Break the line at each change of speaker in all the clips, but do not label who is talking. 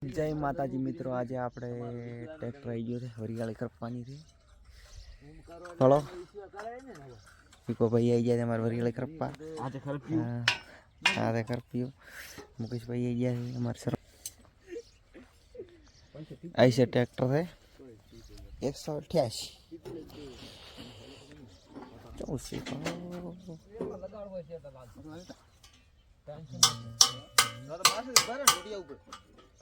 જય માતાજી મિત્રો, આજે આપણે ટ્રેક્ટર આવી ગયો છે, હરિયાળી કરપવાની છે. હલો પીકો ભાઈ આવી ગયા છે અમારે હરિયાળી કરપા. આજે કરપ્યું મુકેશભાઈ આવી ગયા છે અમારે સર. આવી છે ટ્રેક્ટર છે 188.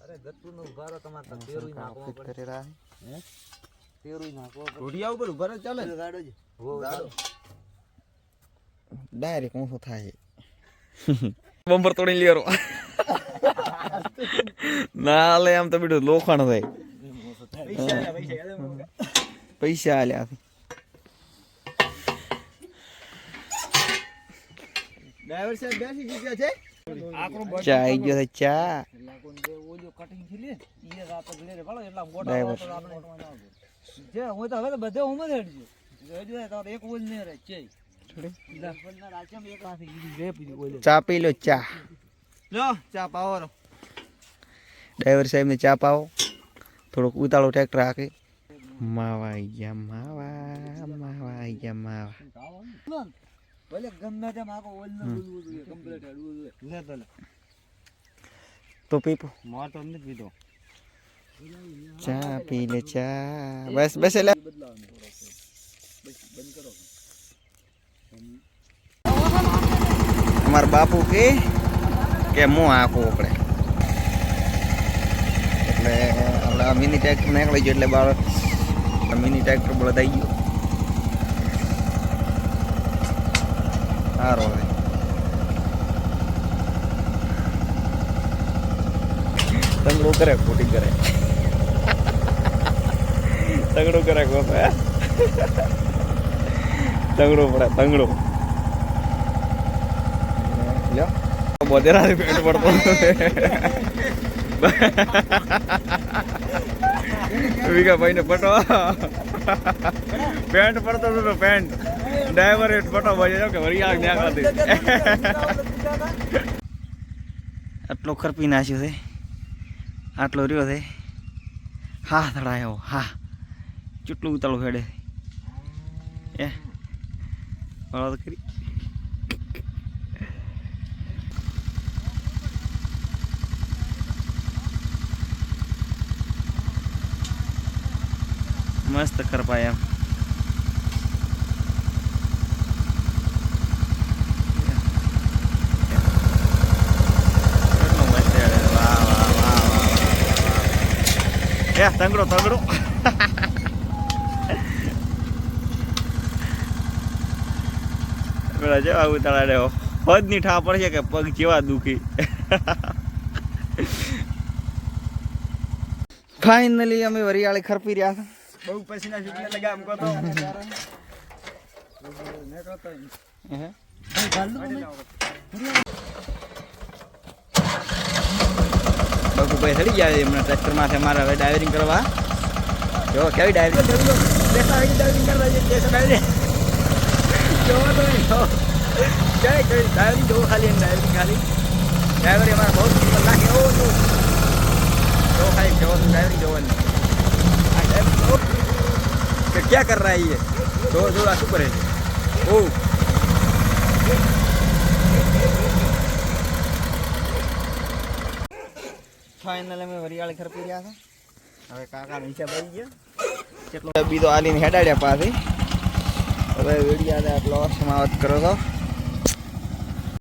અરે ગત્તુ નો ઉભારો તમારે તેરુઈ નાખવો પડે.
કરેલા
હે તેરુઈ નાખવો પડે.
રોડિયા ઉપર ઉભા રહે ચાલે
ગાડો જ હો ગાડો
ડાયરેક્ટ ઊંધો થાય. બમ્પર તોડી લેરો ના લે, આમ તો બીડું લોખંડ થાય. પૈસા આલ્યા
ડ્રાઈવર સાહેબ બેસી ગયા છે.
ચા આવી ગયો છે. ચા
ઓજો કટિંગ થી લે ઈ રાત ગલે રે ભલો એટલા મોટા
ડ્રાઈવર
તો આપણે જે હું તો હવે તો બધે ઉમર હેડજો જોજો તો એક ઓલ ને રે છે થોડી ના રાજ્યમ એક હાથી ઈ રે પી ઓલ
ચા પી લો. ચા
લો ચા પાવો.
ડ્રાઈવર સાહેબ ને ચા પાવો. થોડોક ઉતાળો ટ્રેક્ટર આકે. માવા આવી ગયા, માવા આવી ગયા, માવા.
ભલે ગમે તેમ આકો ઓલ ને બોલવું જોઈએ કમ્પ્લીટ હેડવું જોઈએ લે તો લે
તો પીપો
માર તો નથી પીધો
ચા પી લે. ચા બસ બસ લે.
બંધ કરો
અમારા બાપુ કે હું આખું આપણે એટલે આપણે આ મિની ટ્રેક્ટર નીકળી ગયો એટલે બાળક મિની ટ્રેક્ટર બળદ આવી ગયો. સારો હવે તંગડો કરે ખોટી કરે તંગડો કરે ખોટો તંગડો પડે તંગડો લ્યો બોધેરા પેન્ટ પડતો વિકાભાઈ ને પટો પેન્ટ પડતો હતો. પેન્ટ ડ્રાઈવર પટો ભાઈ કે વરિયાળ ન્યા આટલો ખરપી નાખ્યો છે. આટલો રહ્યો છે. હા થડાયો. હા ચૂટલું ઉતાળું ફેડે એ બળદ કરી. મસ્ત ખરપાય એમ. તંગડો તંગડો પેલા જેવા ઉતાળા રહ્યો પગ ની ઠા પડશે કે પગ જેવા દુખી. ફાઇનલી અમે વરિયાળી ખરપી રહ્યા હતા.
બહુ પસીના છૂટને લગા આમ કોતો
બાપુભાઈ ચડી ગયા છે હમણાં ટ્રેક્ટર માંથી અમારે હવે ડાઇવિંગ કરવા. જો કેવી ડાઇવિંગ
ડાઇવિંગ કરવા છે કેસ ડાઇવિંગ જોવો તો
ડાઇવિંગ જોવો ખાલી ડાઇવિંગ ખાલી ડ્રાઈવર અમારા બહુ કલાક એવો જો ખાલી જોવો ડાઇવિંગ જોવાની કે ક્યાં કર રહા है જો જો આ શું કરે છે. ઓ ફાઇનલ અમે વરિયાળી ખરપી રહ્યા હતા. હવે કાકા નીચે પડી ગયા કેટલો બીજો આલીને હેડાડ્યા પાસે. હવે વિડીયો આટલો સમાપ્ત કરો તો.